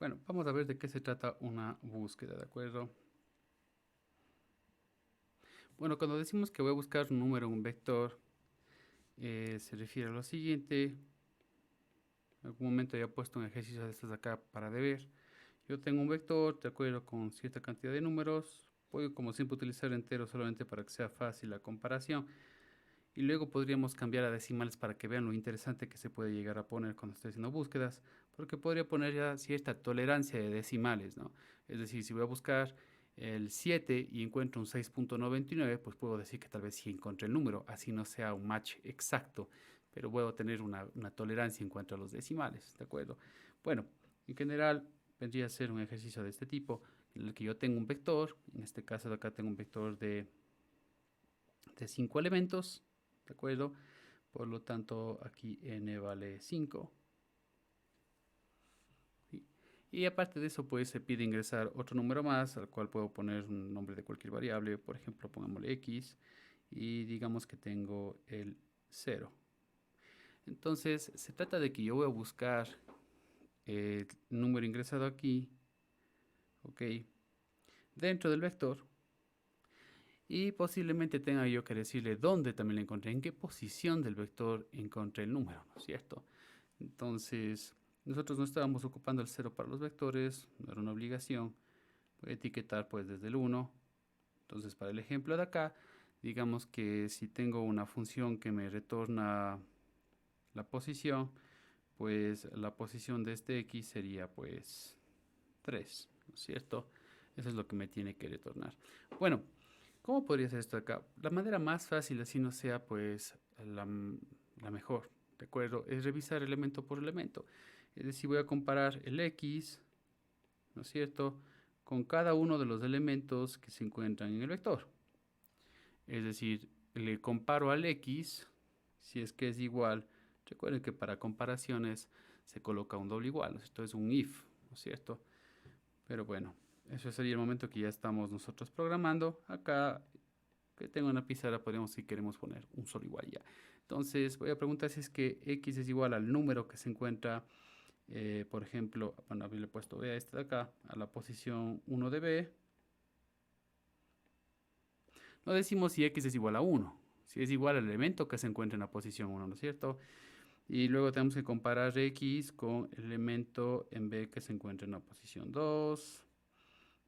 Bueno, vamos a ver de qué se trata una búsqueda, ¿de acuerdo? Bueno, cuando decimos que voy a buscar un número en un vector, se refiere a lo siguiente. En algún momento ya he puesto un ejercicio de estos acá para deber. Yo tengo un vector, de acuerdo, con cierta cantidad de números. Puedo, como siempre, utilizar enteros solamente para que sea fácil la comparación. Y luego podríamos cambiar a decimales para que vean lo interesante que se puede llegar a poner cuando estoy haciendo búsquedas, porque podría poner ya cierta tolerancia de decimales, ¿no? Es decir, si voy a buscar el 7 y encuentro un 6.99, pues puedo decir que tal vez sí encontré el número, así no sea un match exacto, pero puedo tener una tolerancia en cuanto a los decimales, ¿de acuerdo? Bueno, en general vendría a ser un ejercicio de este tipo, en el que yo tengo un vector, en este caso de acá tengo un vector de 5 elementos, ¿de acuerdo? Por lo tanto, aquí n vale 5. ¿Sí? Y aparte de eso, pues se pide ingresar otro número más, al cual puedo poner un nombre de cualquier variable. Por ejemplo, pongámosle x y digamos que tengo el 0. Entonces, se trata de que yo voy a buscar el número ingresado aquí, ¿ok? Dentro del vector. Y posiblemente tenga yo que decirle dónde también lo encontré, en qué posición del vector encontré el número, ¿no es cierto? Entonces, nosotros no estábamos ocupando el cero para los vectores, no era una obligación. Voy a etiquetar pues desde el uno. Entonces, para el ejemplo de acá, digamos que si tengo una función que me retorna la posición, pues la posición de este x sería pues 3, ¿no es cierto? Eso es lo que me tiene que retornar. Bueno, ¿cómo podría ser esto acá? La manera más fácil, así no sea pues la mejor, ¿de acuerdo? Es revisar elemento por elemento. Es decir, voy a comparar el x, ¿no es cierto?, con cada uno de los elementos que se encuentran en el vector. Es decir, le comparo al x, si es que es igual. Recuerden que para comparaciones se coloca un doble igual, esto es un if, ¿no es cierto? Pero bueno, eso sería el momento que ya estamos nosotros programando. Acá que tengo una pizarra podríamos, si queremos, poner un solo igual ya. Entonces voy a preguntar si es que x es igual al número que se encuentra, por ejemplo, bueno, le he puesto B a este de acá, a la posición 1 de B. No decimos si x es igual a 1, si es igual al elemento que se encuentra en la posición 1, ¿no es cierto? Y luego tenemos que comparar x con el elemento en B que se encuentra en la posición 2.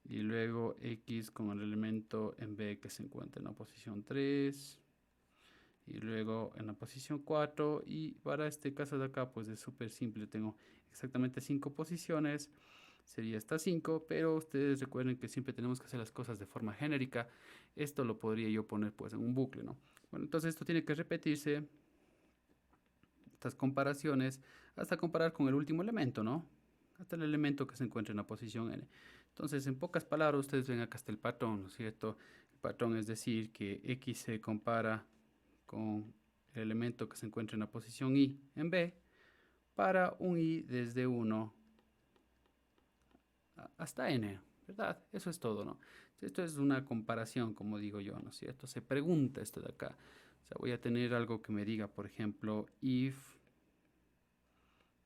Y luego x con el elemento en B que se encuentra en la posición 3. Y luego en la posición 4. Y para este caso de acá, pues es súper simple. Tengo exactamente 5 posiciones. Sería esta 5, pero ustedes recuerden que siempre tenemos que hacer las cosas de forma genérica. Esto lo podría yo poner pues en un bucle, ¿no? Bueno, entonces esto tiene que repetirse, estas comparaciones, hasta comparar con el último elemento, ¿no? Hasta el elemento que se encuentra en la posición n. Entonces, en pocas palabras, ustedes ven acá está el patrón, ¿no es cierto? El patrón es decir que x se compara con el elemento que se encuentra en la posición y en B para un y desde 1 hasta n, ¿verdad? Eso es todo, ¿no? Esto es una comparación, como digo yo, ¿no es cierto? Se pregunta esto de acá. O sea, voy a tener algo que me diga, por ejemplo, if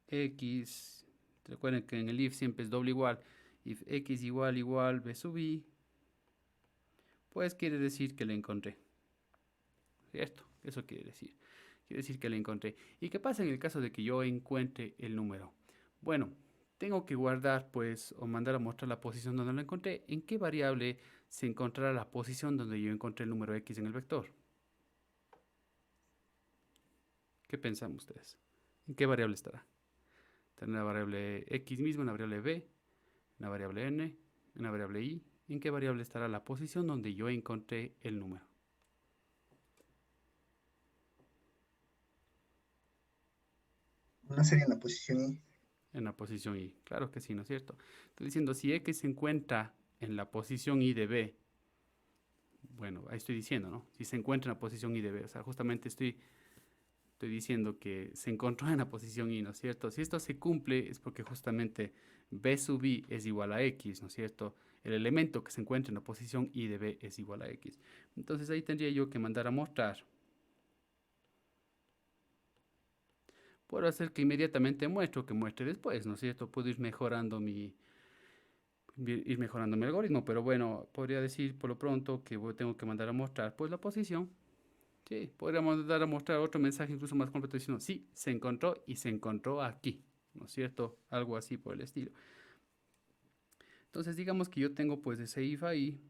x, recuerden que en el if siempre es doble igual, if x igual b sub i, pues quiere decir que le encontré, ¿cierto? Eso quiere decir que le encontré. ¿Y qué pasa en el caso de que yo encuentre el número? Bueno, tengo que guardar, pues, o mandar a mostrar la posición donde lo encontré. ¿En qué variable se encontrará la posición donde yo encontré el número x en el vector? ¿Qué piensan ustedes? ¿En qué variable estará? ¿Tendrá una variable x misma, una variable b, una variable n, una variable y? ¿En qué variable estará la posición donde yo encontré el número? No sería en la posición I. En la posición y. Claro que sí, ¿no es cierto? Estoy diciendo, si x se encuentra en la posición y de b, bueno, ahí estoy diciendo, ¿no? Si se encuentra en la posición y de b, o sea, justamente estoy diciendo que se encontró en la posición y, ¿no es cierto? Si esto se cumple es porque justamente b sub i es igual a x, ¿no es cierto? El elemento que se encuentra en la posición y de b es igual a x. Entonces ahí tendría yo que mandar a mostrar. puedo hacer que inmediatamente muestro, que muestre después, ¿no es cierto? Puedo ir mejorando mi algoritmo, pero bueno, podría decir por lo pronto que tengo que mandar a mostrar pues la posición. Sí, podríamos mandar a mostrar otro mensaje incluso más completo diciendo, sí, se encontró y se encontró aquí, ¿no es cierto? Algo así por el estilo. Entonces digamos que yo tengo pues ese if ahí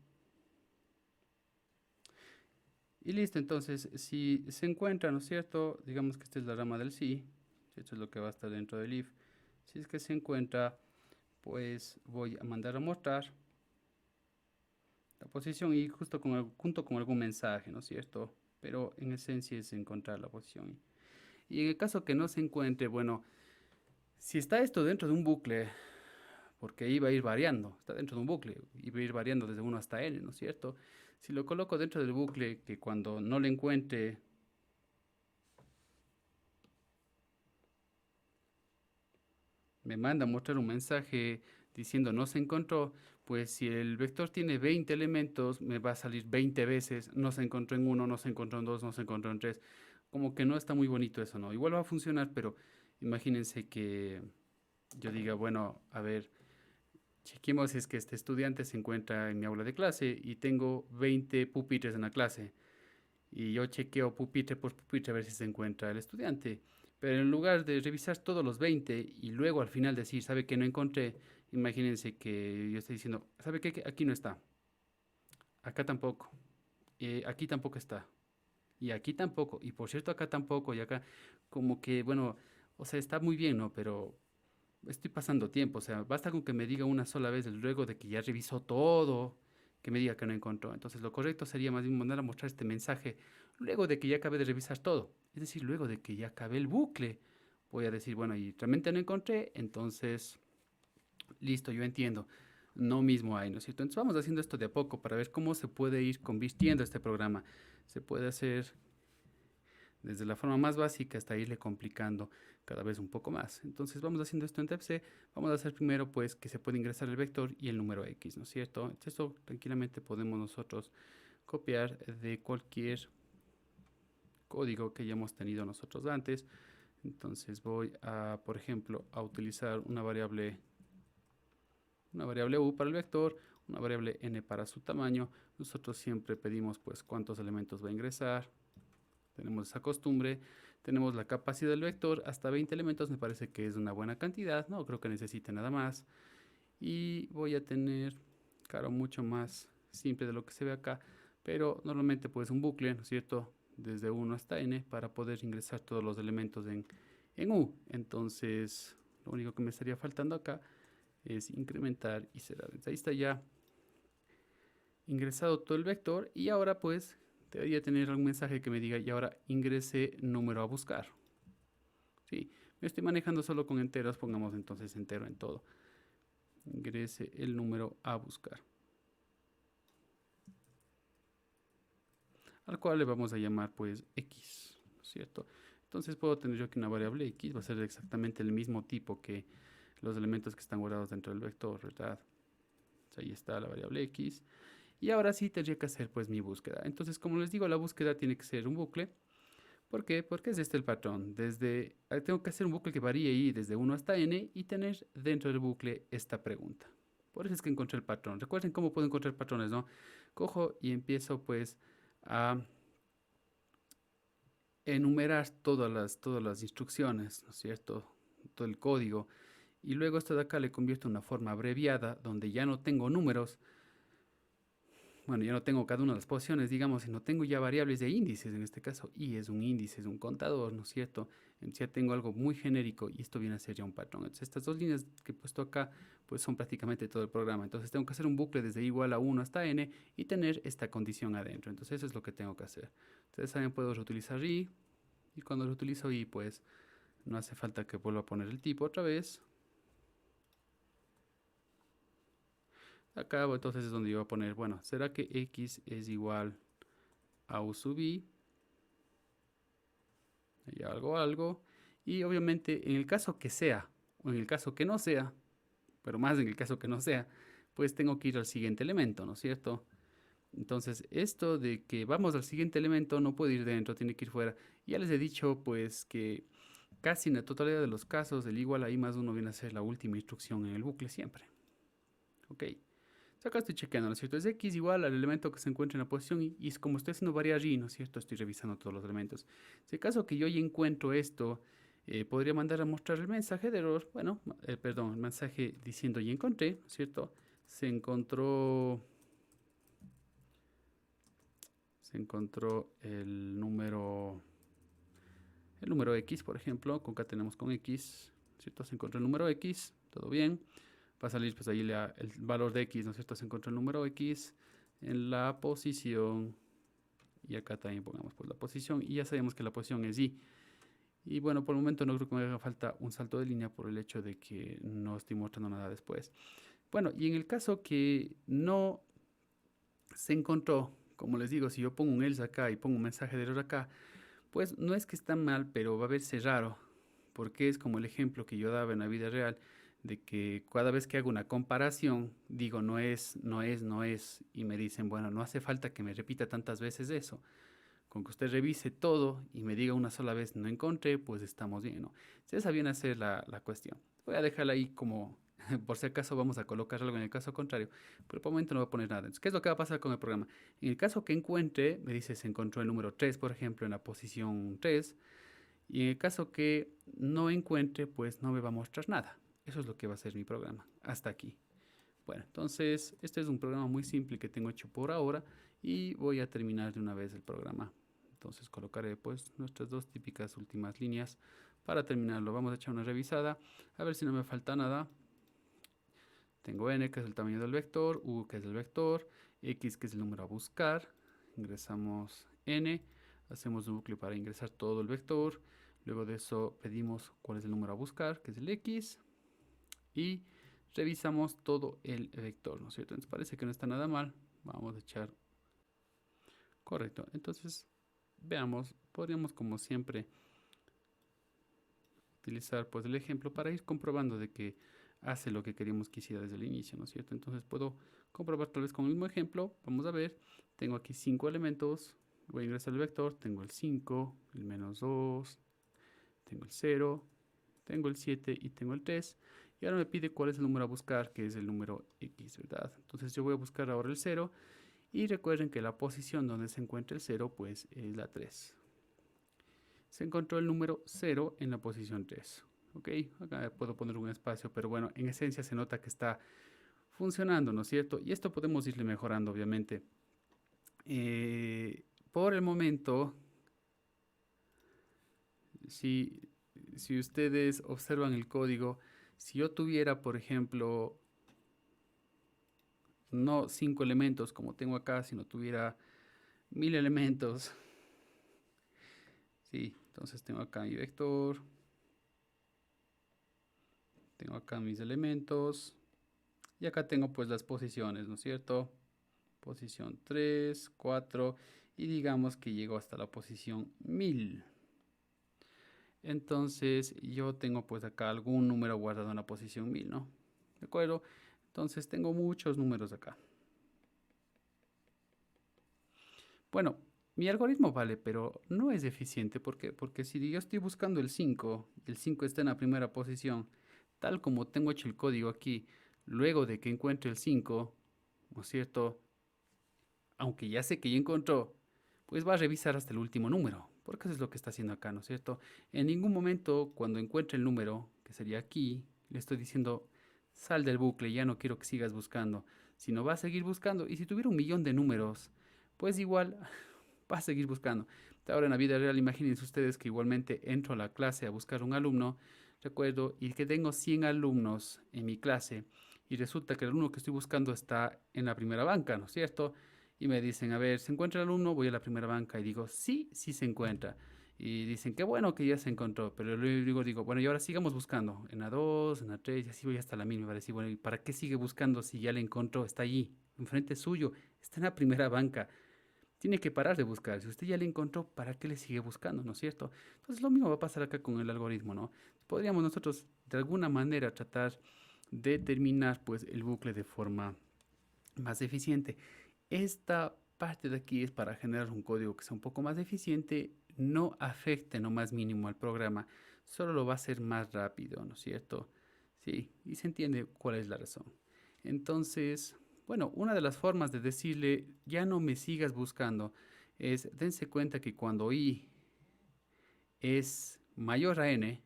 y listo, entonces si se encuentra, ¿no es cierto? Digamos que esta es la rama del sí, esto es lo que va a estar dentro del if. Si es que se encuentra, pues voy a mandar a mostrar la posición y justo junto con algún mensaje, ¿no es cierto? Pero en esencia es encontrar la posición. Y en el caso que no se encuentre, bueno, si está esto dentro de un bucle, porque iba a ir variando, está dentro de un bucle, iba a ir variando desde 1 hasta n, ¿no es cierto? Si lo coloco dentro del bucle, que cuando no lo encuentre, me manda a mostrar un mensaje diciendo no se encontró, pues si el vector tiene 20 elementos, me va a salir 20 veces, no se encontró en uno, no se encontró en dos, no se encontró en tres. Como que no está muy bonito eso, ¿no? Igual va a funcionar, pero imagínense que yo diga, bueno, a ver, chequemos si es que este estudiante se encuentra en mi aula de clase y tengo 20 pupitres en la clase. Y yo chequeo pupitre por pupitre a ver si se encuentra el estudiante. Pero en lugar de revisar todos los 20 y luego al final decir, ¿sabe que no encontré? Imagínense que yo estoy diciendo, ¿sabe qué? Que aquí no está. Acá tampoco. Aquí tampoco está. Y aquí tampoco. Y por cierto, acá tampoco. Y acá, como que, bueno, o sea, está muy bien, ¿no? Pero estoy pasando tiempo, o sea, basta con que me diga una sola vez luego de que ya revisó todo, que me diga que no encontró. Entonces lo correcto sería más bien mandar a mostrar este mensaje luego de que ya acabé de revisar todo, es decir, luego de que ya acabé el bucle. Voy a decir, bueno, y realmente no encontré, entonces, listo, yo entiendo. No mismo hay, ¿no es cierto? Entonces vamos haciendo esto de a poco para ver cómo se puede ir convirtiendo este programa. Se puede hacer desde la forma más básica hasta irle complicando cada vez un poco más. Entonces vamos haciendo esto en TEPC. Vamos a hacer primero pues que se puede ingresar el vector y el número X, ¿no es cierto? Esto tranquilamente podemos nosotros copiar de cualquier código que hayamos tenido nosotros antes. Entonces voy a, por ejemplo, a utilizar una variable u para el vector, una variable n para su tamaño. Nosotros siempre pedimos pues cuántos elementos va a ingresar. Tenemos esa costumbre. Tenemos la capacidad del vector, hasta 20 elementos me parece que es una buena cantidad, no creo que necesite nada más. Y voy a tener, claro, mucho más simple de lo que se ve acá, pero normalmente pues un bucle, ¿no es cierto? Desde 1 hasta n para poder ingresar todos los elementos en u. Entonces, lo único que me estaría faltando acá es incrementar y cerrar. Entonces, ahí está ya ingresado todo el vector y ahora pues debería tener algún mensaje que me diga y ahora ingrese número a buscar. Sí, me estoy manejando solo con enteros, pongamos entonces entero en todo. Ingrese el número a buscar, al cual le vamos a llamar pues x, ¿cierto? Entonces puedo tener yo aquí una variable x, va a ser exactamente el mismo tipo que los elementos que están guardados dentro del vector, ¿verdad? Entonces, ahí está la variable x. Y ahora sí tendría que hacer pues mi búsqueda. Entonces, como les digo, la búsqueda tiene que ser un bucle. ¿Por qué? Porque es este el patrón. Tengo que hacer un bucle que varíe y desde 1 hasta n y tener dentro del bucle esta pregunta. Por eso es que encontré el patrón. Recuerden cómo puedo encontrar patrones, ¿no? Cojo y empiezo pues a enumerar todas las instrucciones, ¿no es cierto? Todo el código. Y luego esto de acá le convierto en una forma abreviada donde ya no tengo números, bueno, ya no tengo cada una de las posiciones, digamos, sino tengo ya variables de índices, en este caso y es un índice, es un contador, ¿no es cierto? Entonces ya tengo algo muy genérico y esto viene a ser ya un patrón. Entonces estas dos líneas que he puesto acá, pues son prácticamente todo el programa. Entonces tengo que hacer un bucle desde igual a 1 hasta n y tener esta condición adentro. Entonces eso es lo que tengo que hacer. Ustedes saben, puedo reutilizar y cuando reutilizo i, pues no hace falta que vuelva a poner el tipo otra vez. Acá entonces es donde yo voy a poner, bueno, ¿será que x es igual a u sub i? Y algo. Y obviamente en el caso que sea, o en el caso que no sea, pero más en el caso que no sea, pues tengo que ir al siguiente elemento, ¿no es cierto? Entonces, esto de que vamos al siguiente elemento no puede ir dentro, tiene que ir fuera. Ya les he dicho, pues, que casi en la totalidad de los casos, el igual a i más 1 viene a ser la última instrucción en el bucle siempre. Ok. Entonces acá estoy chequeando, ¿no es cierto? Es x igual al elemento que se encuentra en la posición y es como estoy haciendo variar y, ¿no es cierto? Estoy revisando todos los elementos. Si en caso que yo ya encuentro esto, podría mandar a mostrar el mensaje de error. Bueno, perdón, el mensaje diciendo ya encontré, ¿no es cierto? Se encontró el número x, por ejemplo, concatenamos con x, ¿cierto? Se encontró el número x, todo bien. Va a salir pues ahí el valor de x, ¿no es cierto? Se encuentra el número x en la posición, y acá también pongamos pues la posición, y ya sabemos que la posición es y. Y bueno, por el momento no creo que me haga falta un salto de línea por el hecho de que no estoy mostrando nada después. Bueno, y en el caso que no se encontró, como les digo, si yo pongo un else acá y pongo un mensaje de error acá, pues no es que está mal, pero va a verse raro, porque es como el ejemplo que yo daba en la vida real, de que cada vez que hago una comparación, digo no es, no es, no es, y me dicen, bueno, no hace falta que me repita tantas veces eso. Con que usted revise todo y me diga una sola vez no encontré, pues estamos bien, ¿no? Si esa viene a ser la cuestión. Voy a dejarla ahí como, por si acaso vamos a colocar algo en el caso contrario, pero por el momento no voy a poner nada. Entonces, ¿qué es lo que va a pasar con el programa? En el caso que encuentre, me dice se encontró el número 3, por ejemplo, en la posición 3, y en el caso que no encuentre, pues no me va a mostrar nada. Eso es lo que va a ser mi programa. Hasta aquí. Bueno, entonces este es un programa muy simple que tengo hecho por ahora y voy a terminar de una vez el programa. Entonces colocaré pues nuestras dos típicas últimas líneas para terminarlo. Vamos a echar una revisada a ver si no me falta nada. Tengo n, que es el tamaño del vector, u, que es el vector, x, que es el número a buscar. Ingresamos n, hacemos un bucle para ingresar todo el vector. Luego de eso pedimos cuál es el número a buscar, que es el x. Y revisamos todo el vector, ¿no es cierto? Entonces parece que no está nada mal. Vamos a echar correcto. Entonces, veamos, podríamos como siempre utilizar pues el ejemplo para ir comprobando de que hace lo que queríamos que hiciera desde el inicio, ¿no es cierto? Entonces puedo comprobar tal vez con el mismo ejemplo. Vamos a ver, tengo aquí 5 elementos. Voy a ingresar el vector, tengo el 5, el menos 2, tengo el 0, tengo el 7 y tengo el 3. Y ahora me pide cuál es el número a buscar, que es el número x, ¿verdad? Entonces yo voy a buscar ahora el 0. Y recuerden que la posición donde se encuentra el 0, pues es la 3. Se encontró el número 0 en la posición 3. ¿Ok? Acá puedo poner un espacio, pero bueno, en esencia se nota que está funcionando, ¿no es cierto? Y esto podemos irle mejorando, obviamente. Por el momento, si ustedes observan el código, si yo tuviera, por ejemplo, no 5 elementos como tengo acá, sino tuviera 1000 elementos. Sí, entonces tengo acá mi vector. Tengo acá mis elementos. Y acá tengo pues las posiciones, ¿no es cierto? Posición 3, 4 y digamos que llego hasta la posición 1000. Entonces yo tengo pues acá algún número guardado en la posición 1000, ¿no? ¿De acuerdo? Entonces tengo muchos números acá. Bueno, mi algoritmo vale, pero no es eficiente. ¿Por qué? Porque si yo estoy buscando el 5, y el 5 está en la primera posición, tal como tengo hecho el código aquí, luego de que encuentre el 5, ¿no es cierto? Aunque ya sé que ya encontró, pues va a revisar hasta el último número, porque eso es lo que está haciendo acá, ¿no es cierto? En ningún momento, cuando encuentre el número, que sería aquí, le estoy diciendo, sal del bucle, ya no quiero que sigas buscando, sino va a seguir buscando. Y si tuviera 1.000.000 de números, pues igual va a seguir buscando. Ahora en la vida real, imagínense ustedes que igualmente entro a la clase a buscar un alumno, recuerdo, y que tengo 100 alumnos en mi clase, y resulta que el alumno que estoy buscando está en la primera banca, ¿no es cierto? Y me dicen, a ver, ¿se encuentra el alumno? Voy a la primera banca y digo, sí, sí se encuentra. Y dicen, qué bueno que ya se encontró. Pero luego digo, bueno, y ahora sigamos buscando. En la 2, en la 3, y así voy hasta la 1000. Me va a decir, bueno, ¿y para qué sigue buscando si ya le encontró? Está allí, enfrente suyo, está en la primera banca. Tiene que parar de buscar. Si usted ya le encontró, ¿para qué le sigue buscando? ¿No es cierto? Entonces lo mismo va a pasar acá con el algoritmo, ¿no? Podríamos nosotros de alguna manera tratar de terminar pues el bucle de forma más eficiente. Esta parte de aquí es para generar un código que sea un poco más eficiente, no afecte en lo más mínimo al programa, solo lo va a hacer más rápido, ¿no es cierto? Sí, y se entiende cuál es la razón. Entonces, bueno, una de las formas de decirle, ya no me sigas buscando, es dense cuenta que cuando i es mayor a n,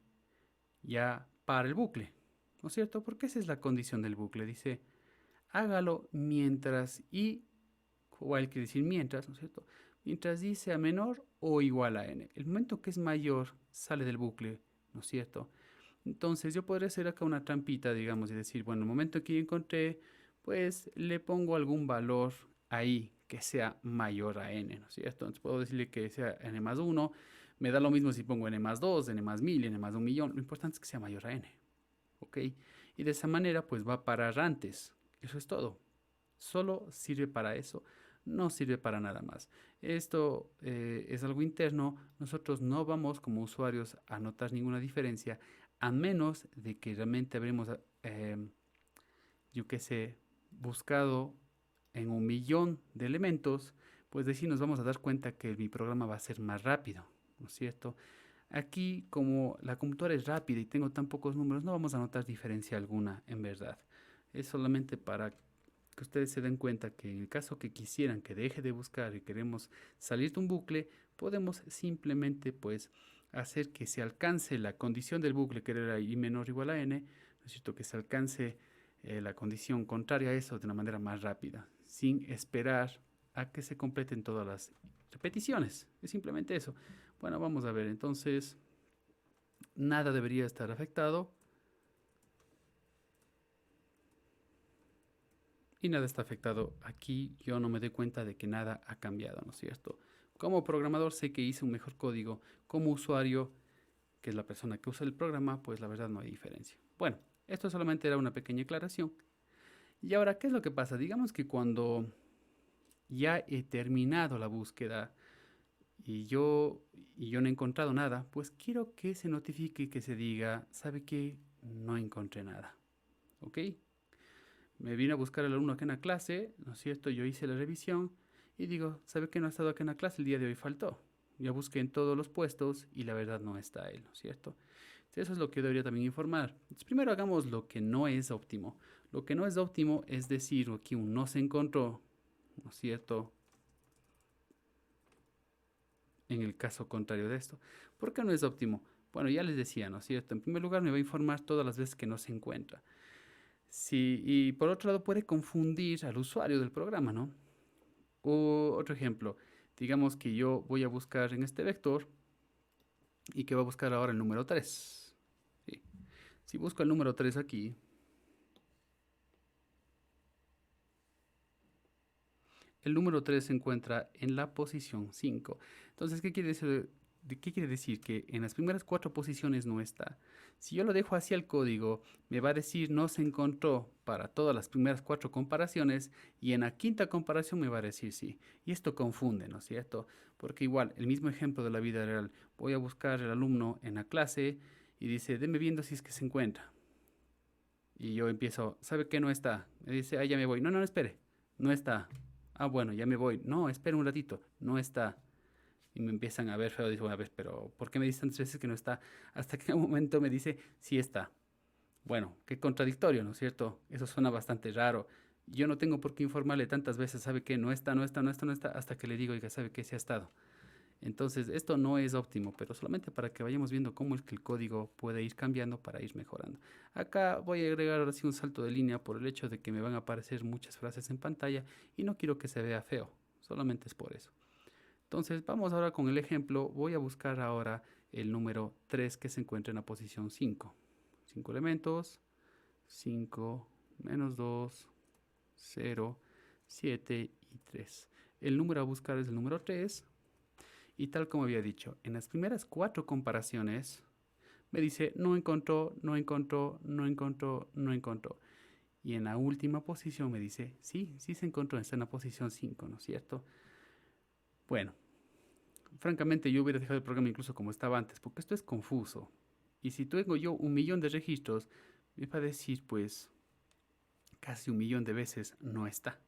ya para el bucle, ¿no es cierto? Porque esa es la condición del bucle. Dice, hágalo mientras i, igual quiere decir mientras, ¿no es cierto? Mientras i sea menor o igual a n. El momento que es mayor sale del bucle, ¿no es cierto? Entonces yo podría hacer acá una trampita, digamos, y decir, bueno, el momento que yo encontré, pues le pongo algún valor ahí que sea mayor a n, ¿no es cierto? Entonces puedo decirle que sea n más 1, me da lo mismo si pongo n más 2, n más 1000, n más 1.000.000, lo importante es que sea mayor a n, ¿ok? Y de esa manera, pues va a parar antes, eso es todo. Solo sirve para eso, no sirve para nada más. Esto es algo interno, nosotros no vamos como usuarios a notar ninguna diferencia, a menos de que realmente habremos, yo qué sé, buscado en 1.000.000 de elementos, pues de sí nos vamos a dar cuenta que mi programa va a ser más rápido, ¿no es cierto? Aquí, como la computadora es rápida y tengo tan pocos números, no vamos a notar diferencia alguna, en verdad. Es solamente para que ustedes se den cuenta que en el caso que quisieran que deje de buscar y queremos salir de un bucle, podemos simplemente pues hacer que se alcance la condición del bucle, que era i menor o igual a n, ¿no es cierto? Que se alcance la condición contraria a eso de una manera más rápida, sin esperar a que se completen todas las repeticiones. Es simplemente eso. Bueno, vamos a ver, entonces nada debería estar afectado y nada está afectado. Aquí yo no me doy cuenta de que nada ha cambiado, ¿no es cierto? Como programador sé que hice un mejor código. Como usuario, que es la persona que usa el programa, pues la verdad no hay diferencia. Bueno, esto solamente era una pequeña aclaración. Y ahora, ¿qué es lo que pasa? Digamos que cuando ya he terminado la búsqueda y yo, y yo no he encontrado nada, pues quiero que se notifique, que se diga, ¿sabe qué? No encontré nada. ¿Ok? Me vine a buscar al alumno acá en la clase, ¿no es cierto? Yo hice la revisión y digo, ¿sabe qué? No ha estado acá en la clase, el día de hoy faltó. Ya busqué en todos los puestos y la verdad no está él, ¿no es cierto? Entonces, eso es lo que debería también informar. Entonces, primero hagamos lo que no es óptimo. Lo que no es óptimo es decir que un no se encontró, ¿no es cierto? En el caso contrario de esto. ¿Por qué no es óptimo? Bueno, ya les decía, ¿no es cierto? En primer lugar, me va a informar todas las veces que no se encuentra. Sí, y por otro lado, puede confundir al usuario del programa, ¿no? O otro ejemplo, digamos que yo voy a buscar en este vector y que va a buscar ahora el número 3. ¿Sí? Si busco el número 3 aquí, el número 3 se encuentra en la posición 5. Entonces, ¿qué quiere decir? Que en las primeras 4 posiciones no está. Si yo lo dejo así al código, me va a decir no se encontró para todas las primeras 4 comparaciones y en la quinta comparación me va a decir sí. Y esto confunde, ¿no es cierto? Porque igual, el mismo ejemplo de la vida real, voy a buscar el alumno en la clase y dice, deme viendo si es que se encuentra. Y yo empiezo, ¿sabe qué no está? Me dice, ah, ya me voy. No, no, no, espere, no está. Ah, bueno, ya me voy. No, espera un ratito, no está. Y me empiezan a ver feo, digo, a ver, pero ¿por qué me dicen 3 veces que no está? Hasta que en un momento me dice, sí está. Bueno, qué contradictorio, ¿no es cierto? Eso suena bastante raro. Yo no tengo por qué informarle tantas veces, ¿sabe qué? No está, no está, no está, no está, hasta que le digo, oiga, ¿sabe qué? Sí ha estado. Entonces, esto no es óptimo, pero solamente para que vayamos viendo cómo es que el código puede ir cambiando para ir mejorando. Acá voy a agregar ahora sí un salto de línea por el hecho de que me van a aparecer muchas frases en pantalla y no quiero que se vea feo, solamente es por eso. Entonces, vamos ahora con el ejemplo. Voy a buscar ahora el número 3 que se encuentra en la posición 5. 5 elementos, 5 menos 2, 0, 7 y 3. El número a buscar es el número 3. Y tal como había dicho, en las primeras 4 comparaciones me dice no encontró, no encontró, no encontró, no encontró. Y en la última posición me dice sí, sí se encontró, está en la posición 5, ¿no es cierto? Bueno, francamente yo hubiera dejado el programa incluso como estaba antes, porque esto es confuso. Y si tengo yo 1.000.000 de registros, me va a decir pues casi 1.000.000 de veces no está.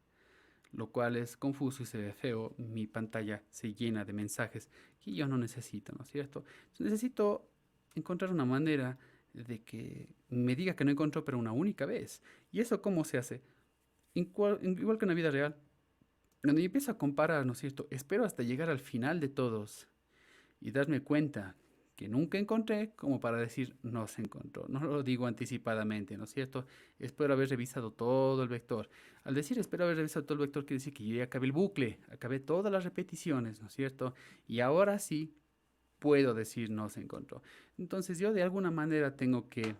Lo cual es confuso y se ve feo. Mi pantalla se llena de mensajes que yo no necesito, ¿no es cierto? Entonces necesito encontrar una manera de que me diga que no encontró, pero una única vez. ¿Y eso cómo se hace? Igual que en la vida real. Cuando yo empiezo a comparar, ¿no es cierto? Espero hasta llegar al final de todos y darme cuenta que nunca encontré como para decir no se encontró. No lo digo anticipadamente, ¿no es cierto? Espero haber revisado todo el vector. Al decir espero haber revisado todo el vector quiere decir que yo ya acabé el bucle, acabé todas las repeticiones, ¿no es cierto? Y ahora sí puedo decir no se encontró. Entonces yo de alguna manera tengo que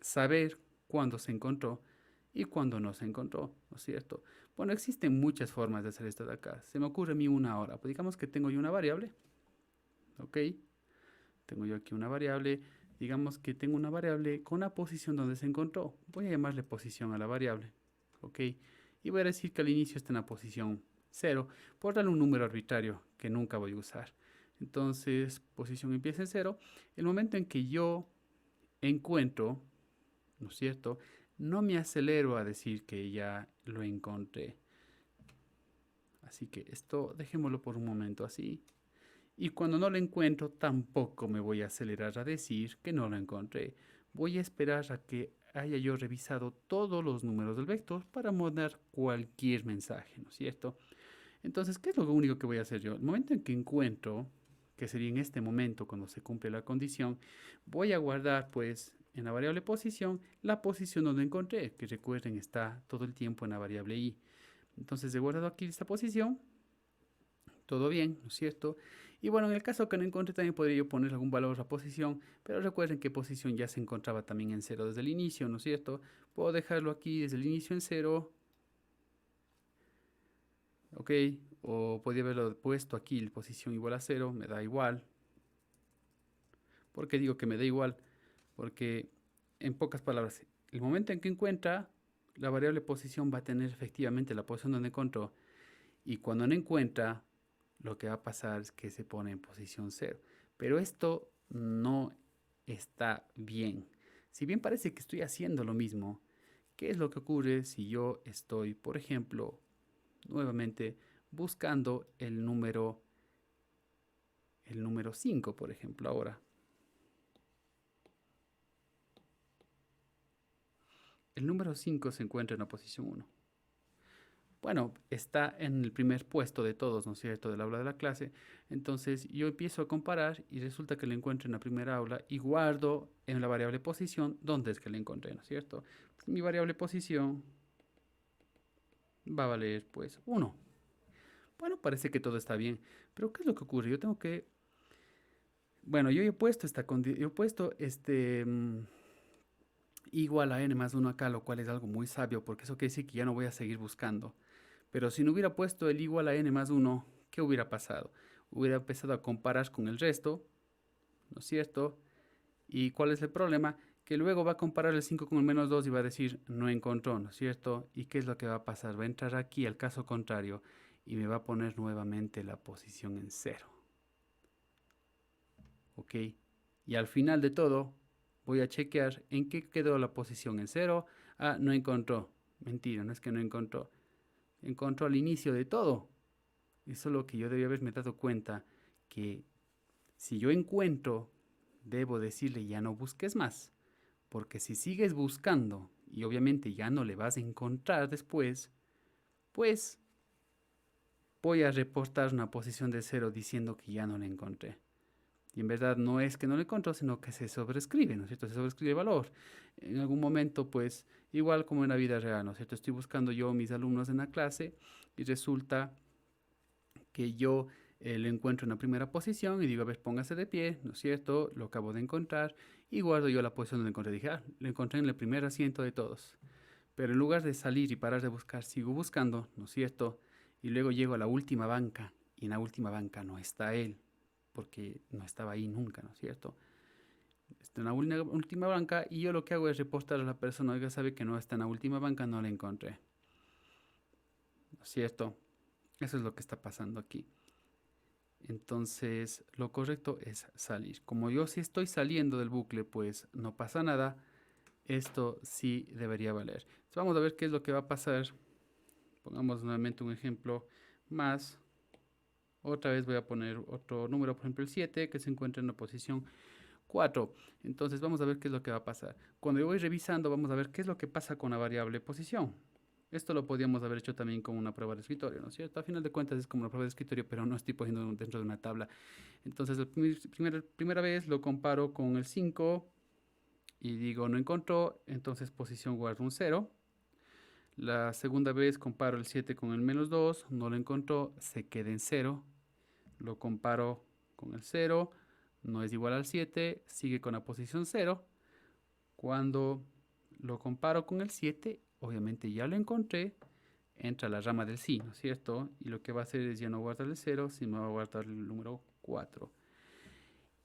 saber cuándo se encontró y cuándo no se encontró, ¿no es cierto? Bueno, existen muchas formas de hacer esto de acá. Se me ocurre a mí una ahora. Pues digamos que tengo yo una variable, ¿ok? Tengo yo aquí una variable, digamos que tengo una variable con la posición donde se encontró. Voy a llamarle posición a la variable, ¿ok? Y voy a decir que al inicio está en la posición 0, por darle un número arbitrario que nunca voy a usar. Entonces, posición empieza en 0. El momento en que yo encuentro, ¿no es cierto? No me acelero a decir que ya lo encontré. Así que esto dejémoslo por un momento así. Y cuando no lo encuentro, tampoco me voy a acelerar a decir que no lo encontré. Voy a esperar a que haya yo revisado todos los números del vector para mandar cualquier mensaje, ¿no es cierto? Entonces, ¿qué es lo único que voy a hacer yo? El momento en que encuentro, que sería en este momento cuando se cumple la condición, voy a guardar pues en la variable posición la posición donde encontré, que recuerden está todo el tiempo en la variable i. Entonces he guardado aquí esta posición, todo bien, ¿no es cierto? Y bueno, en el caso que no encontré también podría yo poner algún valor a posición, pero recuerden que posición ya se encontraba también en 0 desde el inicio, ¿no es cierto? Puedo dejarlo aquí desde el inicio en 0, ¿ok? O podría haberlo puesto aquí, la posición igual a 0, me da igual. ¿Por qué digo que me da igual? Porque, en pocas palabras, el momento en que encuentra, la variable posición va a tener efectivamente la posición donde encontró. Y cuando no encuentra, lo que va a pasar es que se pone en posición 0. Pero esto no está bien. Si bien parece que estoy haciendo lo mismo, ¿qué es lo que ocurre si yo estoy, por ejemplo, nuevamente buscando el número 5, por ejemplo, ahora? El número 5 se encuentra en la posición 1. Bueno, está en el primer puesto de todos, ¿no es cierto?, del aula de la clase. Entonces yo empiezo a comparar y resulta que lo encuentro en la primera aula y guardo en la variable posición dónde es que lo encontré, ¿no es cierto? Mi variable posición va a valer pues 1. Bueno, parece que todo está bien, pero ¿qué es lo que ocurre? Yo tengo que... Bueno, yo he puesto igual a n más 1 acá, lo cual es algo muy sabio, porque eso quiere decir que ya no voy a seguir buscando. Pero si no hubiera puesto el igual a n más 1, ¿qué hubiera pasado? Hubiera empezado a comparar con el resto, ¿no es cierto? ¿Y cuál es el problema? Que luego va a comparar el 5 con el menos 2 y va a decir no encontró, ¿no es cierto? ¿Y qué es lo que va a pasar? Va a entrar aquí al caso contrario y me va a poner nuevamente la posición en 0. ¿Ok? Y al final de todo voy a chequear en qué quedó la posición en 0. Ah, no encontró. Mentira, no es que no encontró. Encontró al inicio de todo. Eso es lo que yo debía haberme dado cuenta, que si yo encuentro, debo decirle ya no busques más, porque si sigues buscando y obviamente ya no le vas a encontrar después, pues voy a reportar una posición de 0 diciendo que ya no la encontré. Y en verdad no es que no le encontró, sino que se sobrescribe, ¿no es cierto? Se sobrescribe el valor. En algún momento, pues, igual como en la vida real, ¿no es cierto? Estoy buscando yo a mis alumnos en la clase y resulta que yo lo encuentro en la primera posición y digo, a ver, póngase de pie, ¿no es cierto? Lo acabo de encontrar y guardo yo la posición donde encontré. Dije, lo encontré en el primer asiento de todos. Pero en lugar de salir y parar de buscar, sigo buscando, ¿no es cierto? Y luego llego a la última banca y en la última banca no está él, porque no estaba ahí nunca, ¿no es cierto? Está en la última banca y yo lo que hago es reportar a la persona, oiga, sabe que no está en la última banca, no la encontré, ¿no es cierto? Eso es lo que está pasando aquí. Entonces, lo correcto es salir. Como yo sí estoy saliendo del bucle, pues no pasa nada. Esto sí debería valer. Entonces, vamos a ver qué es lo que va a pasar. Pongamos nuevamente un ejemplo más. Otra vez voy a poner otro número, por ejemplo el 7, que se encuentra en la posición 4. Entonces vamos a ver qué es lo que va a pasar. Cuando yo voy revisando, vamos a ver qué es lo que pasa con la variable posición. Esto lo podríamos haber hecho también con una prueba de escritorio, ¿no es cierto? A final de cuentas es como una prueba de escritorio, pero no estoy poniendo dentro de una tabla. Entonces, la primera vez lo comparo con el 5 y digo no encontró, entonces posición guardo un 0. La segunda vez comparo el 7 con el menos 2, no lo encontró, se queda en 0. Lo comparo con el 0, no es igual al 7, sigue con la posición 0. Cuando lo comparo con el 7, obviamente ya lo encontré, entra la rama del sí, ¿no es cierto? Y lo que va a hacer es ya no guardar el 0, sino va a guardar el número 4.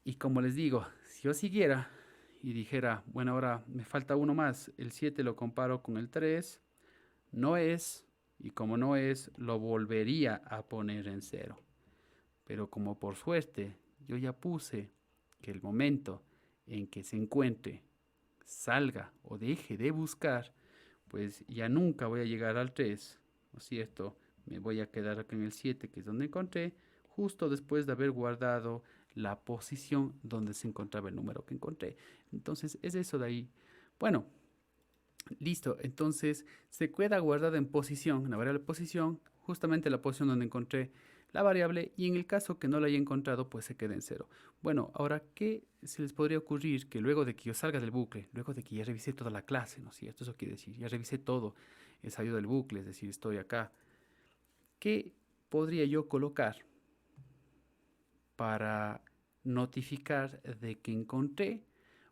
Y como les digo, si yo siguiera y dijera, bueno, ahora me falta uno más, el 7 lo comparo con el 3, no es, y como no es, lo volvería a poner en 0. Pero como por suerte yo ya puse que el momento en que se encuentre, salga o deje de buscar, pues ya nunca voy a llegar al 3, ¿no es cierto? Me voy a quedar acá en el 7, que es donde encontré, justo después de haber guardado la posición donde se encontraba el número que encontré. Entonces es eso de ahí. Bueno, listo. Entonces se queda guardada en posición, en la variable posición, justamente la posición donde encontré la variable, y en el caso que no la haya encontrado, pues se queda en 0. Bueno, ahora, ¿qué se les podría ocurrir que luego de que yo salga del bucle, luego de que ya revisé toda la clase, ¿no es cierto? Eso quiere decir, ya revisé todo, he salido del bucle, es decir, estoy acá. ¿Qué podría yo colocar para notificar de que encontré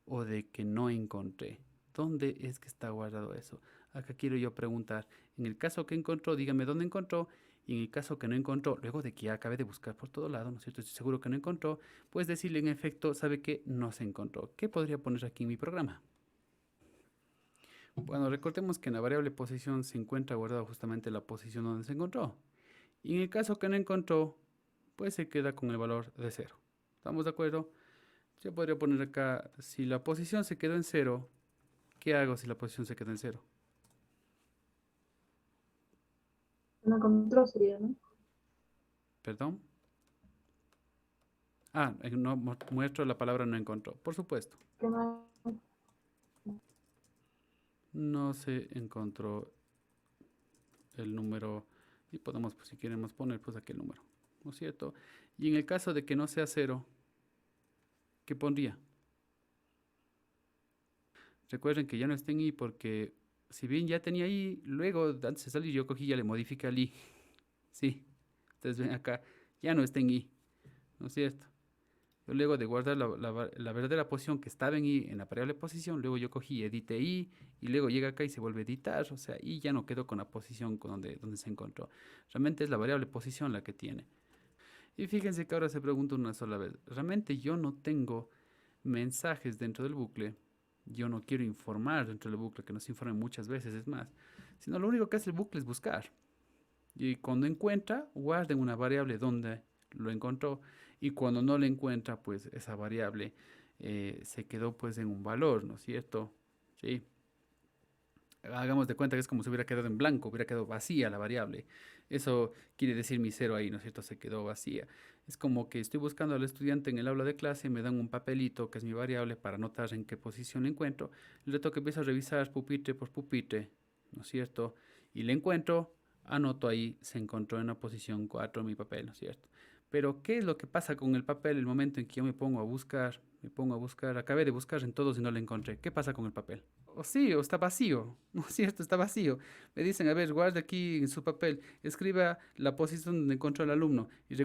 o de que no encontré? ¿Dónde es que está guardado eso? Acá quiero yo preguntar, en el caso que encontró, dígame dónde encontró, y en el caso que no encontró, luego de que ya acabé de buscar por todo lado, ¿no es cierto? Estoy seguro que no encontró, pues decirle en efecto, ¿sabe qué? No se encontró. ¿Qué podría poner aquí en mi programa? Bueno, recordemos que en la variable posición se encuentra guardada justamente la posición donde se encontró. Y en el caso que no encontró, pues se queda con el valor de 0. ¿Estamos de acuerdo? Yo podría poner acá, si la posición se quedó en 0, ¿qué hago si la posición se queda en 0? No encontró sería, ¿no? ¿Perdón? Ah, no muestro la palabra no encontró. Por supuesto. ¿Qué más? No se encontró el número. Y podemos, pues, si queremos poner, pues aquí el número. ¿No es cierto? Y en el caso de que no sea 0, ¿qué pondría? Recuerden que ya no está en i porque si bien ya tenía i, luego antes de salir yo cogí y ya le modifiqué al i. Sí, ustedes ven acá, ya no está en i, ¿no es cierto? Yo luego de guardar la verdadera posición que estaba en i en la variable posición, luego yo cogí, edité i y luego llega acá y se vuelve a editar, o sea, i ya no quedó con la posición donde se encontró. Realmente es la variable posición la que tiene. Y fíjense que ahora se pregunta una sola vez, realmente yo no tengo mensajes dentro del bucle, yo no quiero informar dentro del bucle, que nos informen muchas veces, es más, sino lo único que hace el bucle es buscar. Y cuando encuentra, guarda en una variable donde lo encontró, y cuando no lo encuentra, pues esa variable se quedó pues en un valor, ¿no es cierto? Sí. Hagamos de cuenta que es como si hubiera quedado en blanco, hubiera quedado vacía la variable. Eso quiere decir mi cero ahí, ¿no es cierto? Se quedó vacía. Es como que estoy buscando al estudiante en el aula de clase, me dan un papelito que es mi variable para anotar en qué posición encuentro. El reto que empiezo a revisar pupitre por pupitre, ¿no es cierto? Y le encuentro, anoto ahí, se encontró en la posición 4 mi papel, ¿no es cierto? Pero, ¿qué es lo que pasa con el papel el momento en que yo me pongo a buscar? Me pongo a buscar, acabé de buscar en todos y no lo encontré. ¿Qué pasa con el papel? O sí, o está vacío, ¿no es cierto? Está vacío. Me dicen, a ver, guarde aquí en su papel, escriba la posición donde encontró al alumno. Y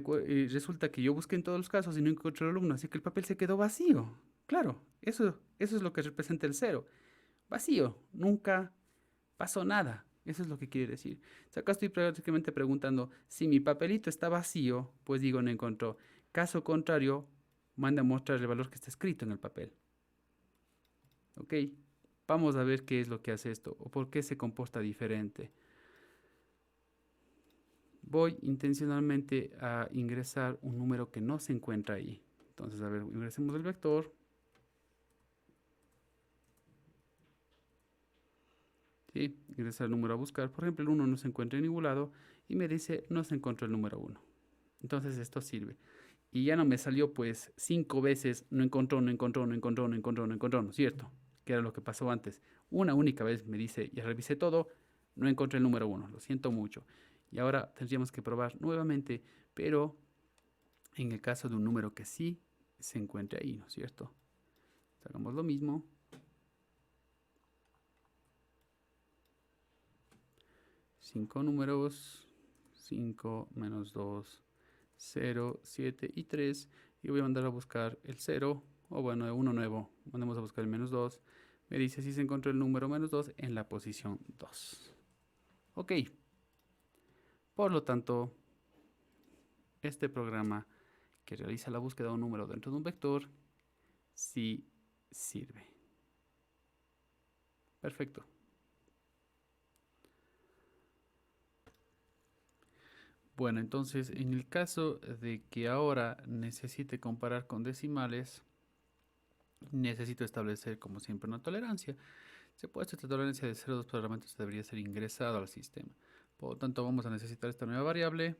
resulta que yo busqué en todos los casos y no encontré al alumno, así que el papel se quedó vacío. Claro, eso es lo que representa el cero. Vacío, nunca pasó nada. Eso es lo que quiere decir. O sea, acá estoy prácticamente preguntando, si mi papelito está vacío, pues digo no encontró. Caso contrario, manda a mostrar el valor que está escrito en el papel. ¿Ok? Vamos a ver qué es lo que hace esto o por qué se comporta diferente. Voy intencionalmente a ingresar un número que no se encuentra ahí. Entonces, a ver, ingresemos el vector. ¿Sí? Ingresar el número a buscar. Por ejemplo, el 1 no se encuentra en ningún lado y me dice no se encontró el número 1. Entonces, esto sirve. y ya no me salió pues 5 veces, no encontró, no encontró, no encontró, no encontró, no encontró, ¿no es cierto? Que era lo que pasó antes. Una única vez me dice, ya revisé todo, no encontré el número 1, lo siento mucho. Y ahora tendríamos que probar nuevamente, pero en el caso de un número que sí se encuentre ahí, ¿no es cierto? Hagamos lo mismo. 5 números, 5 menos 2, 0, 7 y 3. Y voy a mandar a buscar el 0, o bueno, uno nuevo. Mandamos a buscar el menos 2. Me dice si se encontró el número menos 2 en la posición 2. Ok. Por lo tanto, este programa que realiza la búsqueda de un número dentro de un vector, sí sirve. Perfecto. Bueno, entonces en el caso de que ahora necesite comparar con decimales, necesito establecer como siempre una tolerancia. Se puede hacer esta tolerancia de 0,2 parámetros debería ser ingresado al sistema. Por lo tanto, vamos a necesitar esta nueva variable,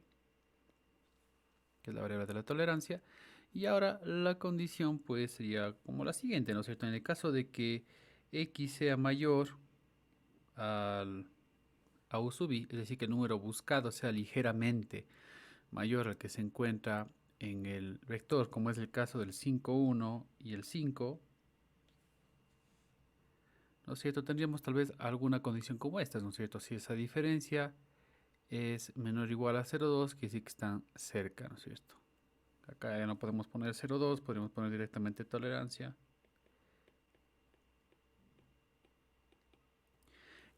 que es la variable de la tolerancia. Y ahora la condición pues sería como la siguiente, ¿no es cierto? En el caso de que x sea mayor a u sub i, es decir, que el número buscado sea ligeramente mayor al que se encuentra en el vector, como es el caso del 5, 1 y el 5, ¿no es cierto? Tendríamos tal vez alguna condición como esta, ¿no es cierto? Si esa diferencia es menor o igual a 0,2, quiere decir que están cerca, ¿no es cierto? Acá ya no podemos poner 0,2, podríamos poner directamente tolerancia.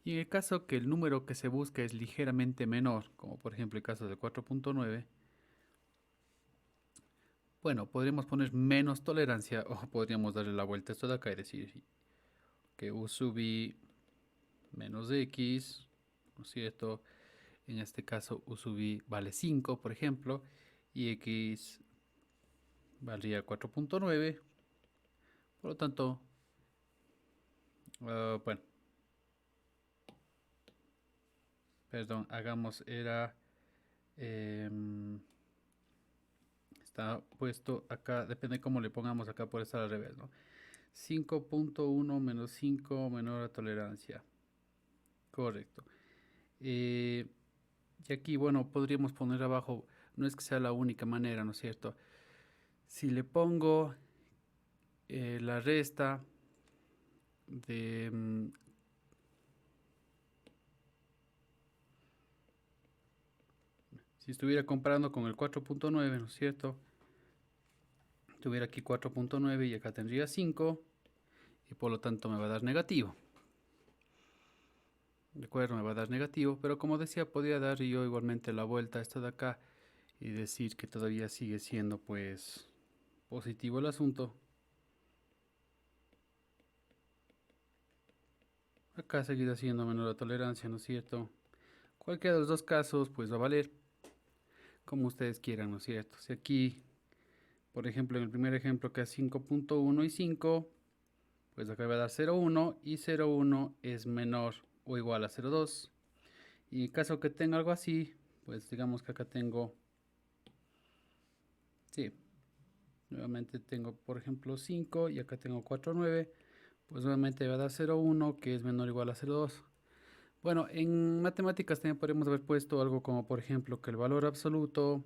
Y en el caso que el número que se busca es ligeramente menor, como por ejemplo el caso del 4.9, bueno, podríamos poner menos tolerancia o podríamos darle la vuelta a esto de acá y decir que u sub i menos x, ¿no es cierto? En este caso u sub i vale 5, por ejemplo, y x valdría 4.9. Por lo tanto, bueno, perdón, hagamos, em, está puesto acá, depende cómo le pongamos acá, puede estar al revés, ¿no? 5.1 menos 5 menor a tolerancia. Correcto. Y aquí, bueno, podríamos poner abajo, no es que sea la única manera, ¿no es cierto? Si le pongo la resta de si estuviera comparando con el 4.9, ¿no es cierto? Tuviera aquí 4.9 y acá tendría 5 y por lo tanto me va a dar negativo. De acuerdo, me va a dar negativo, pero como decía, podría dar yo igualmente la vuelta a esto de acá y decir que todavía sigue siendo pues positivo el asunto. Acá seguirá siendo menor la tolerancia, ¿no es cierto? Cualquiera de los dos casos pues va a valer como ustedes quieran, ¿no es cierto? Si aquí, por ejemplo, en el primer ejemplo que es 5.1 y 5, pues acá va a dar 0,1 y 0,1 es menor o igual a 0,2. Y en caso que tenga algo así, pues digamos que acá tengo, sí, nuevamente tengo por ejemplo 5 y acá tengo 4,9, pues nuevamente va a dar 0,1 que es menor o igual a 0,2. Bueno, en matemáticas también podríamos haber puesto algo como por ejemplo que el valor absoluto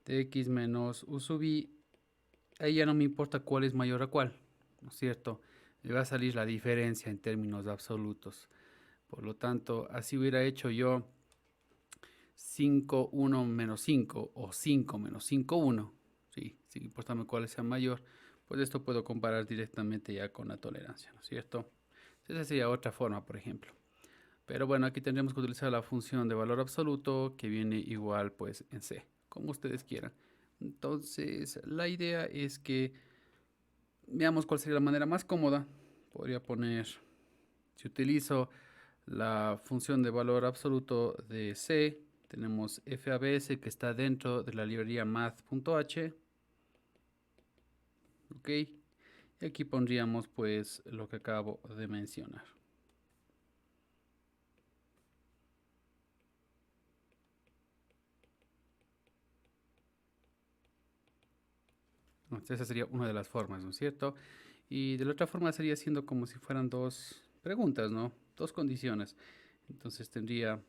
de x menos u sub i, ahí ya no me importa cuál es mayor a cuál, ¿no es cierto? Me va a salir la diferencia en términos absolutos. Por lo tanto, así hubiera hecho yo 5, 1 menos 5 o 5 menos 5, 1, ¿sí? Sin importarme cuál sea mayor, pues esto puedo comparar directamente ya con la tolerancia, ¿no es cierto? Esa sería otra forma, por ejemplo. Pero bueno, aquí tendremos que utilizar la función de valor absoluto que viene igual pues en C, como ustedes quieran. Entonces, la idea es que veamos cuál sería la manera más cómoda. Podría poner, si utilizo la función de valor absoluto de C, tenemos FABS que está dentro de la librería math.h. Ok, y aquí pondríamos pues lo que acabo de mencionar. Entonces, esa sería una de las formas, ¿no es cierto? Y de la otra forma sería siendo como si fueran dos preguntas, ¿no? Dos condiciones. Entonces tendría,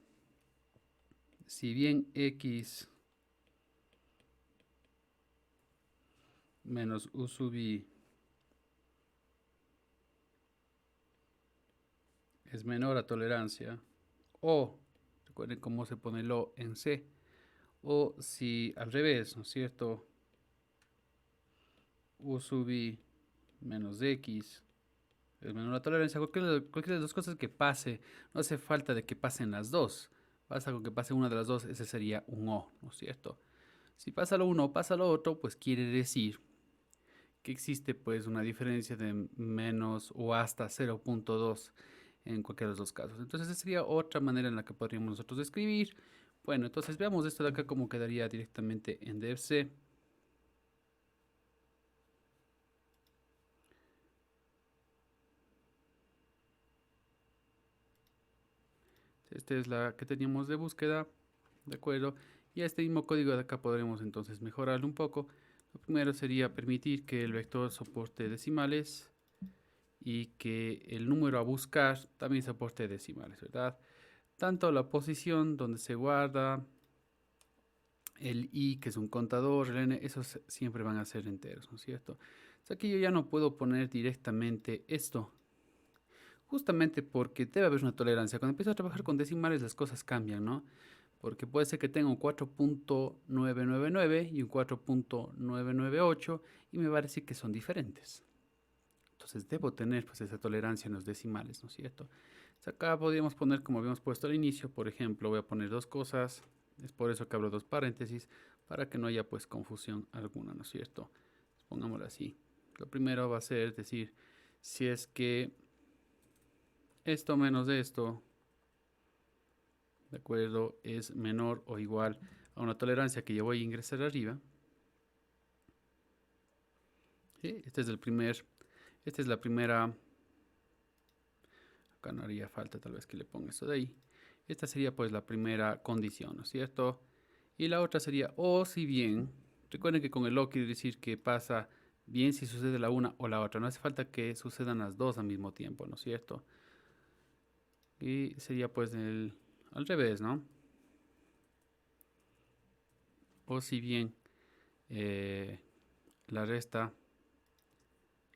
si bien x menos u sub i es menor a tolerancia, o, recuerden cómo se pone lo en C, o si al revés, ¿no es cierto? U sub i menos x es menor a tolerancia, cualquiera de las dos cosas que pase, no hace falta de que pasen las dos, basta con que pase una de las dos, ese sería un O, ¿no es cierto? Si pasa lo uno o pasa lo otro, pues quiere decir que existe pues una diferencia de menos o hasta 0.2 en cualquiera de los dos casos. Entonces esa sería otra manera en la que podríamos nosotros escribir. Bueno, entonces veamos esto de acá como quedaría directamente en dfc. Esta es la que teníamos de búsqueda, ¿de acuerdo? Y a este mismo código de acá podremos entonces mejorarlo un poco. Lo primero sería permitir que el vector soporte decimales y que el número a buscar también soporte decimales, ¿verdad? Tanto la posición donde se guarda, el i, que es un contador, el n, esos siempre van a ser enteros, ¿no es cierto? O sea, aquí yo ya no puedo poner directamente esto, justamente porque debe haber una tolerancia. Cuando empiezo a trabajar con decimales las cosas cambian, ¿no? Porque puede ser que tenga un 4.999 y un 4.998 y me va a decir que son diferentes. Entonces debo tener pues esa tolerancia en los decimales, ¿no es cierto? Acá podríamos poner como habíamos puesto al inicio, por ejemplo, voy a poner dos cosas, es por eso que abro dos paréntesis, para que no haya pues confusión alguna, ¿no es cierto? Pongámoslo así. Lo primero va a ser decir, si es que esto menos esto, ¿de acuerdo? Es menor o igual a una tolerancia que yo voy a ingresar arriba. ¿Sí? Esta es la primera. Acá no haría falta tal vez que le ponga eso de ahí. Esta sería pues la primera condición, ¿no es cierto? Y la otra sería, o si bien, recuerden que con el o quiere decir que pasa bien si sucede la una o la otra. No hace falta que sucedan las dos al mismo tiempo, ¿no es cierto? Y sería pues al revés, ¿no? O si bien la resta,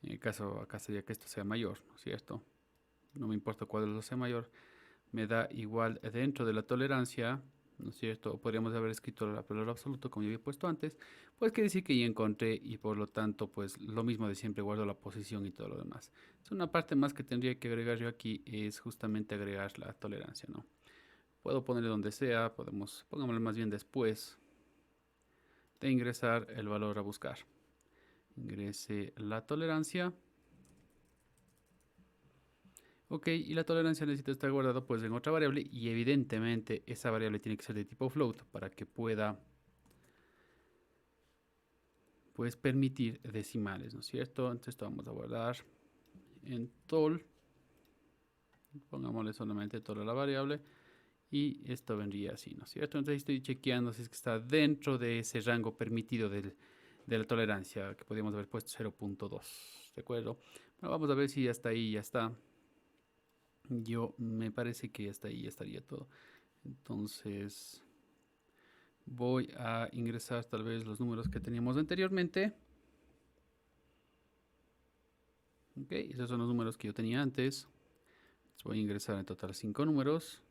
en el caso acá sería que esto sea mayor, ¿no es cierto? No me importa cuál de los dos sea mayor, me da igual dentro de la tolerancia, ¿no es cierto? O podríamos haber escrito el valor absoluto como ya había puesto antes, pues quiere decir que ya encontré y por lo tanto pues lo mismo de siempre, guardo la posición y todo lo demás. Es una parte más que tendría que agregar yo aquí, es justamente agregar la tolerancia, ¿no? Puedo ponerle donde sea, pongámosle más bien después de ingresar el valor a buscar. Ingrese la tolerancia. Ok, y la tolerancia necesita estar guardada pues en otra variable y evidentemente esa variable tiene que ser de tipo float para que pueda pues permitir decimales, ¿no es cierto? Entonces esto vamos a guardar en tol, pongámosle solamente tol a la variable y esto vendría así, ¿no es cierto? Entonces estoy chequeando si es que está dentro de ese rango permitido de la tolerancia que podríamos haber puesto 0.2, ¿de acuerdo? Bueno, vamos a ver si hasta ahí ya está. Yo me parece que hasta ahí ya estaría todo. Entonces voy a ingresar tal vez los números que teníamos anteriormente. Ok, esos son los números que yo tenía antes. Voy a ingresar en total 5 números.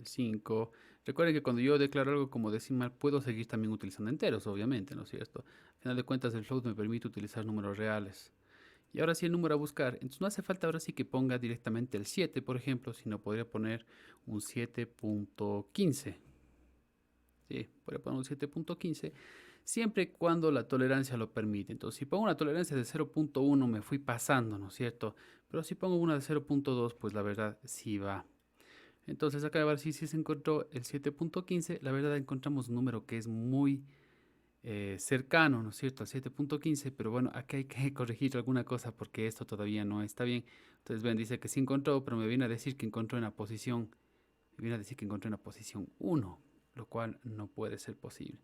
5. Recuerden que cuando yo declaro algo como decimal, puedo seguir también utilizando enteros, obviamente, ¿no es cierto? Al final de cuentas, el float me permite utilizar números reales. Y ahora sí el número a buscar. Entonces no hace falta ahora sí que ponga directamente el 7, por ejemplo, sino podría poner un 7.15. Sí, podría poner un 7.15, siempre y cuando la tolerancia lo permite. Entonces, si pongo una tolerancia de 0.1 me fui pasando, ¿no es cierto? Pero si pongo una de 0.2, pues la verdad sí va. Entonces acá a ver si se encontró el 7.15, la verdad encontramos un número que es muy cercano, ¿no es cierto? Al 7.15, pero bueno, aquí hay que corregir alguna cosa porque esto todavía no está bien. Entonces ven, dice que sí encontró, pero me viene a decir que encontró en la posición, me viene a decir que encontró en la posición 1, lo cual no puede ser posible.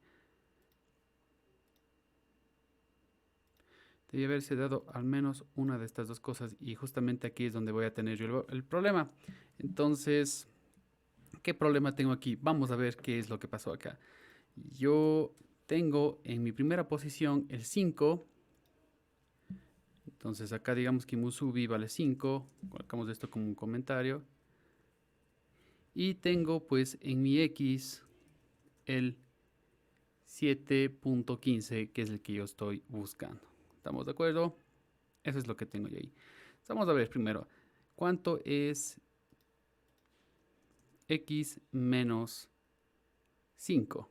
debe haberse dado al menos una de estas dos cosas y justamente aquí es donde voy a tener yo el problema. Entonces, ¿qué problema tengo aquí? Vamos a ver qué es lo que pasó acá. Yo tengo en mi primera posición el 5. Entonces acá digamos que Musubi vale 5. Colocamos esto como un comentario. Y tengo pues en mi X el 7.15, que es el que yo estoy buscando. ¿Estamos de acuerdo? Eso es lo que tengo yo ahí. Vamos a ver primero, ¿cuánto es X menos 5?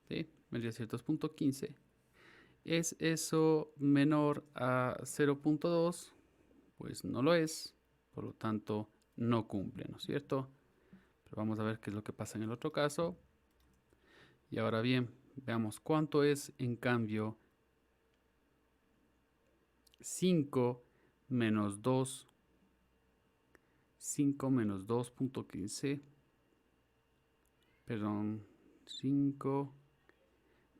¿Sí? Vendría a ser 2.15. ¿Es eso menor a 0.2? Pues no lo es, por lo tanto no cumple, ¿no es cierto? Pero vamos a ver qué es lo que pasa en el otro caso. Y ahora bien, veamos cuánto es en cambio 5 menos 2. 5 menos 2.15. Perdón, 5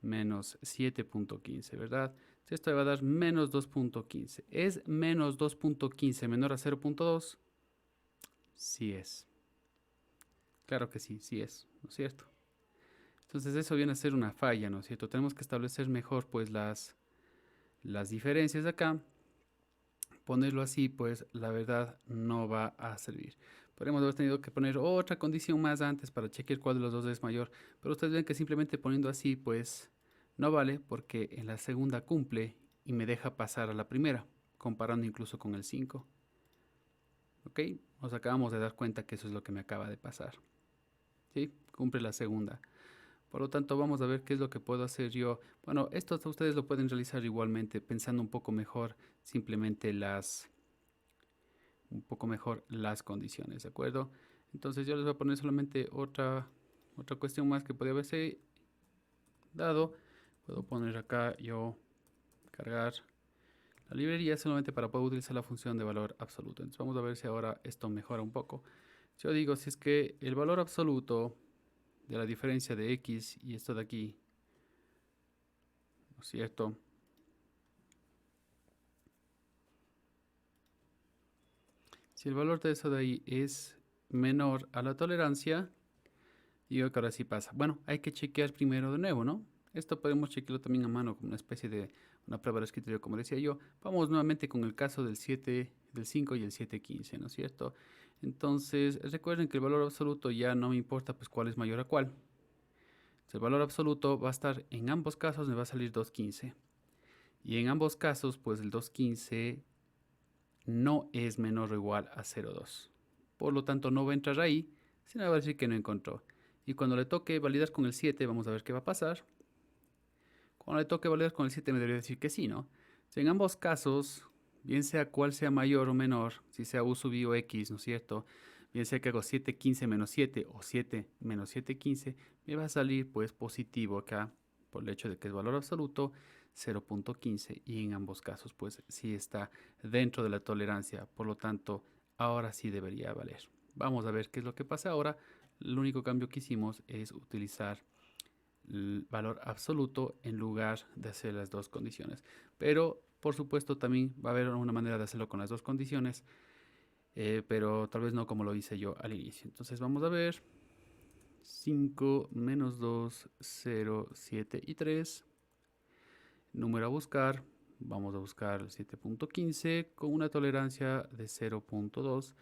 menos 7.15, ¿verdad? Esto va a dar menos 2.15. ¿Es menos 2.15 menor a 0.2? Sí es. Claro que sí, sí es, ¿no es cierto? Entonces eso viene a ser una falla, ¿no es cierto? Tenemos que establecer mejor pues las diferencias acá. Ponerlo así, pues la verdad no va a servir. Podríamos haber tenido que poner otra condición más antes para chequear cuál de los dos es mayor. Pero ustedes ven que simplemente poniendo así, pues no vale porque en la segunda cumple y me deja pasar a la primera, comparando incluso con el 5. ¿Ok? Nos acabamos de dar cuenta que eso es lo que me acaba de pasar. ¿Sí? Cumple la segunda. Por lo tanto, vamos a ver qué es lo que puedo hacer yo. Bueno, esto ustedes lo pueden realizar igualmente, pensando un poco mejor simplemente las condiciones, ¿de acuerdo? Entonces yo les voy a poner solamente otra cuestión más que podría haberse dado. Puedo poner acá yo cargar la librería solamente para poder utilizar la función de valor absoluto. Entonces vamos a ver si ahora esto mejora un poco. Yo digo, si es que el valor absoluto de la diferencia de x y esto de aquí, ¿no es cierto? Si el valor de eso de ahí es menor a la tolerancia, digo que ahora sí pasa. Bueno, hay que chequear primero de nuevo, ¿no? Esto podemos chequearlo también a mano como una especie de una prueba de escritorio, como decía yo. Vamos nuevamente con el caso del 7, del 5 y el 7.15, ¿no es cierto? Entonces, recuerden que el valor absoluto ya no me importa pues cuál es mayor a cuál. El valor absoluto va a estar en ambos casos, me va a salir 2.15. Y en ambos casos, pues el 2.15 no es menor o igual a 0.2. Por lo tanto, no va a entrar ahí, sino va a decir que no encontró. Y cuando le toque validar con el 7, vamos a ver qué va a pasar. Cuando le toque validar con el 7, me debería decir que sí, ¿no? Si en ambos casos, bien sea cuál sea mayor o menor, si sea u sub i o x, ¿no es cierto? Bien sea que hago 7.15 menos 7 o 7 menos 7.15, me va a salir pues positivo acá por el hecho de que es valor absoluto 0.15 y en ambos casos pues sí está dentro de la tolerancia, por lo tanto ahora sí debería valer. Vamos a ver qué es lo que pasa ahora. El único cambio que hicimos es utilizar el valor absoluto en lugar de hacer las dos condiciones. Pero por supuesto también va a haber una manera de hacerlo con las dos condiciones, pero tal vez no como lo hice yo al inicio. Entonces vamos a ver 5 menos 2, 0, 7 y 3. Número a buscar. Vamos a buscar el 7.15 con una tolerancia de 0.2.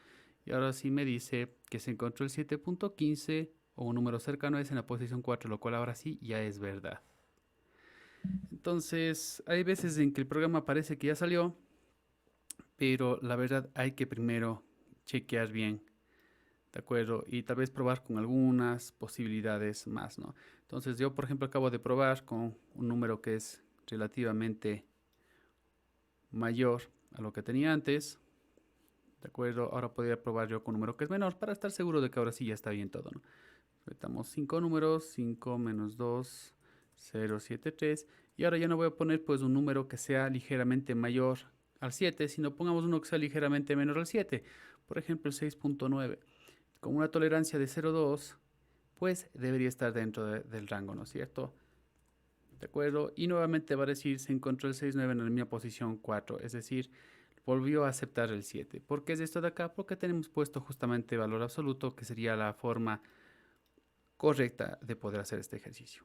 Y ahora sí me dice que se encontró el 7.15 o un número cercano a ese en la posición 4, lo cual ahora sí ya es verdad. Entonces, hay veces en que el programa parece que ya salió, pero la verdad hay que primero chequear bien, ¿de acuerdo? Y tal vez probar con algunas posibilidades más, ¿no? Entonces, yo, por ejemplo, acabo de probar con un número que es relativamente mayor a lo que tenía antes, ¿de acuerdo? Ahora podría probar yo con un número que es menor para estar seguro de que ahora sí ya está bien todo, ¿no? Metamos 5 números, 5 menos 2, 0, 7, 3. Y ahora ya no voy a poner pues un número que sea ligeramente mayor al 7, sino pongamos uno que sea ligeramente menor al 7. Por ejemplo, el 6.9. Con una tolerancia de 0,2, pues debería estar dentro del rango, ¿no es cierto? ¿De acuerdo? Y nuevamente va a decir, se encontró el 6, 9 en la misma posición 4, es decir, volvió a aceptar el 7. ¿Por qué es esto de acá? Porque tenemos puesto justamente valor absoluto, que sería la forma correcta de poder hacer este ejercicio.